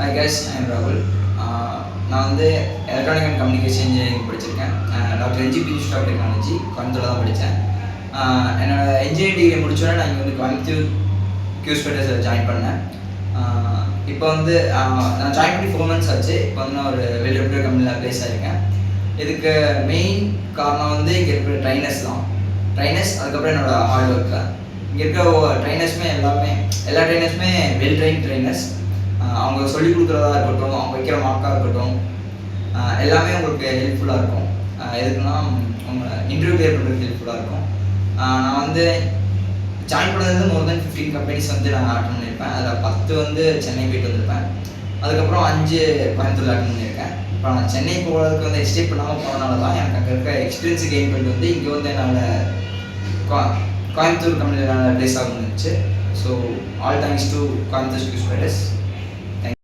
Hi guys, I am Rahul. நான் வந்து electronic and communication engineering படிச்சிருக்கேன். டாக்டர் என்ஜி பியூஷ் டெக்னாலஜி கோயம்புத்தூர் தான் படித்தேன். என்னோடய இன்ஜினியரிங் டிகிரி முடிச்சோடனே நான் இங்கே வந்து கோயம்புத்தூர் QSPTSல ஜாயின் பண்ணேன். இப்போ வந்து நான் ஜாயின் பண்ணி 4 months ஆச்சு. இப்போ வந்து நான் ஒரு வெல் ரெப்யூட்டட் கம்பெனியில் ப்ளேஸ் ஆகிருக்கேன். இதுக்கு மெயின் காரணம் வந்து இங்கே இருக்கிற ட்ரைனர்ஸ் தான். ட்ரைனர்ஸ், அதுக்கப்புறம் என்னோடய ஹார்ட் ஒர்க்கு. இங்கே இருக்கிற ட்ரைனர்ஸுமே எல்லா ட்ரைனர்ஸுமே வெல் ட்ரெயின் ட்ரைனர்ஸ். அவங்க சொல்லிக் கொடுக்குறதா இருக்கட்டும், அவங்க வைக்கிற மார்க்காக இருக்கட்டும், எல்லாமே உங்களுக்கு ஹெல்ப்ஃபுல்லாக இருக்கும். எதுக்குன்னா உங்களை இன்டர்வியூ கிளியர் பண்ணுறதுக்கு ஹெல்ப்ஃபுல்லாக இருக்கும். நான் வந்து ஜாயின் பண்ணது மோர் தென் 15 கம்பெனிஸ் வந்து நான் அட்டன் பண்ணியிருப்பேன். அதில் 10 வந்து சென்னை போயிட்டு வந்திருப்பேன். அதுக்கப்புறம் 5 கோயம்புத்தூரில் அட்டன் பண்ணியிருக்கேன். இப்போ நான் சென்னை போகிறதுக்கு வந்து எக்ஸ்டேட் பண்ணாமல் போனதுனால தான் எனக்கு அங்கே இருக்க எக்ஸ்பீரியன்ஸு கெயின் பண்ணிட்டு வந்து இங்கே வந்து என்னால் கோயம்புத்தூர் கம்பெனியில் ப்ளேஸ் ஆக முடிஞ்சிச்சு. So all thanks to Coimbatore QSPTS.